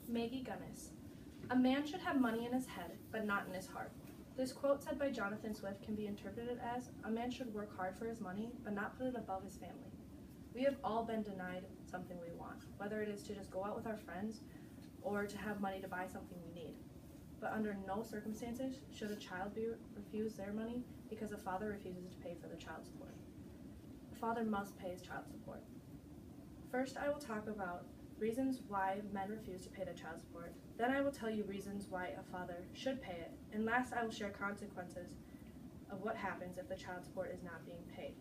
Maggie Gunhus. A man should have money in his head, but not in his heart. This quote said by Jonathan Swift can be interpreted as, a man should work hard for his money, but not put it above his family. We have all been denied something we want, whether it is to just go out with our friends or to have money to buy something we need. But under no circumstances should a child be refused their money because a father refuses to pay for the child support. A father must pay his child support. First, I will talk about reasons why men refuse to pay their child support. Then I will tell you reasons why a father should pay it. And last, I will share consequences of what happens if the child support is not being paid.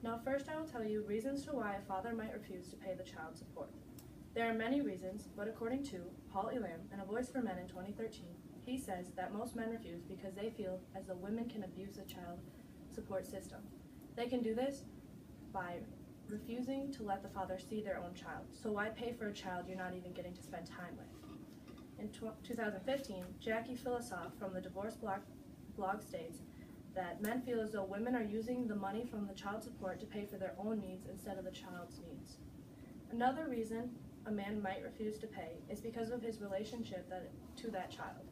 Now first, I will tell you reasons to why a father might refuse to pay the child support. There are many reasons, but according to Paul Elam, in A Voice for Men in 2013, he says that most men refuse because they feel as though women can abuse the child support system. They can do this by refusing to let the father see their own child. So why pay for a child you're not even getting to spend time with? In 2015, Jackie Philosoph from the Divorce blog states that men feel as though women are using the money from the child support to pay for their own needs instead of the child's needs. Another reason a man might refuse to pay is because of his relationship to that child.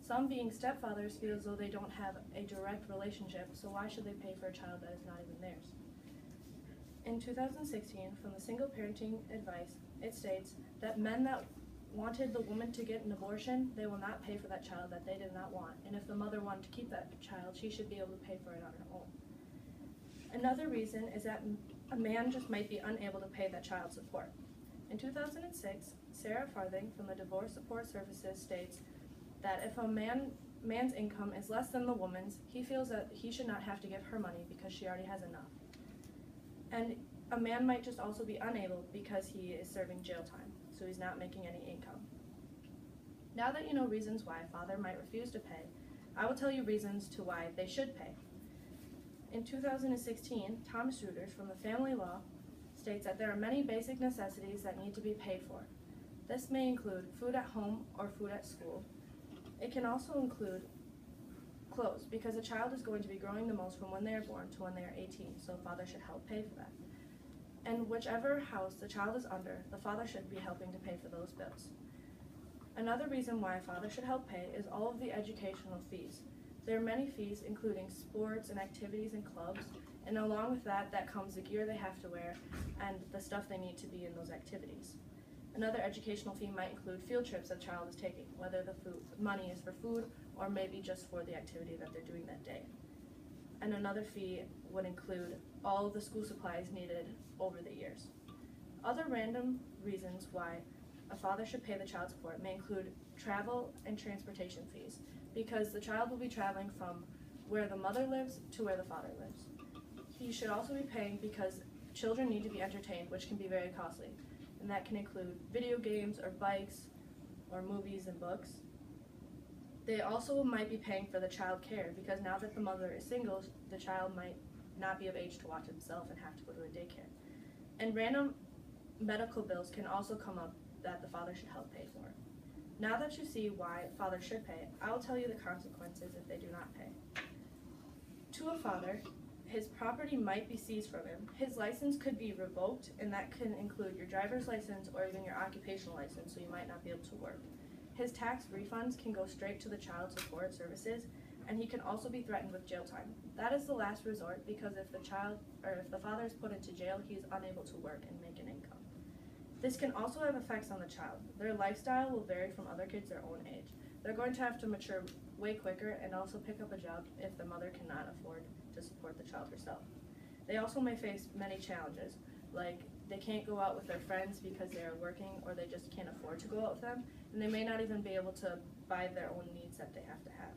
Some, being stepfathers, feel as though they don't have a direct relationship, so why should they pay for a child that is not even theirs? In 2016, from the Single Parenting Advice, it states that men that wanted the woman to get an abortion, they will not pay for that child that they did not want, and if the mother wanted to keep that child, she should be able to pay for it on her own. Another reason is that a man just might be unable to pay that child support. In 2006, Sarah Farthing from the Divorce Support Services states that if a man's income is less than the woman's, he feels that he should not have to give her money because she already has enough. And a man might just also be unable because he is serving jail time, so he's not making any income. Now that you know reasons why a father might refuse to pay, I will tell you reasons to why they should pay. In 2016, Thomas Reuters from the Family Law states that there are many basic necessities that need to be paid for. This may include food at home or food at school. It can also include clothes, because a child is going to be growing the most from when they are born to when they are 18, so a father should help pay for that. And whichever house the child is under, the father should be helping to pay for those bills. Another reason why a father should help pay is all of the educational fees. There are many fees, including sports and activities and clubs, and along with that comes the gear they have to wear and the stuff they need to be in those activities. Another educational fee might include field trips that child is taking, whether the money is for food or maybe just for the activity that they're doing that day. And another fee would include all of the school supplies needed over the years. Other random reasons why a father should pay the child support may include travel and transportation fees, because the child will be traveling from where the mother lives to where the father lives. He should also be paying because children need to be entertained, which can be very costly, and that can include video games or bikes or movies and books. They also might be paying for the child care, because now that the mother is single, the child might not be of age to watch himself and have to go to a daycare. And random medical bills can also come up that the father should help pay for. Now that you see why fathers should pay, I will tell you the consequences if they do not pay. To a father, his property might be seized from him. His license could be revoked, and that can include your driver's license or even your occupational license, so you might not be able to work. His tax refunds can go straight to the child support services, and he can also be threatened with jail time. That is the last resort, because if the father is put into jail, he is unable to work and make an income. This can also have effects on the child. Their lifestyle will vary from other kids their own age. They're going to have to mature way quicker and also pick up a job if the mother cannot afford to support the child herself. They also may face many challenges, like they can't go out with their friends because they are working, or they just can't afford to go out with them, and they may not even be able to buy their own needs that they have to have.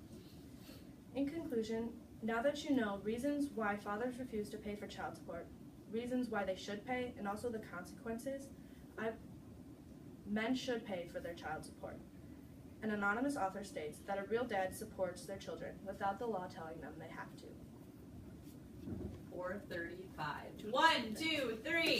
In conclusion, now that you know reasons why fathers refuse to pay for child support, reasons why they should pay, and also the consequences, men should pay for their child support. An anonymous author states that a real dad supports their children without the law telling them they have to. 4:35. 1, 2, 3.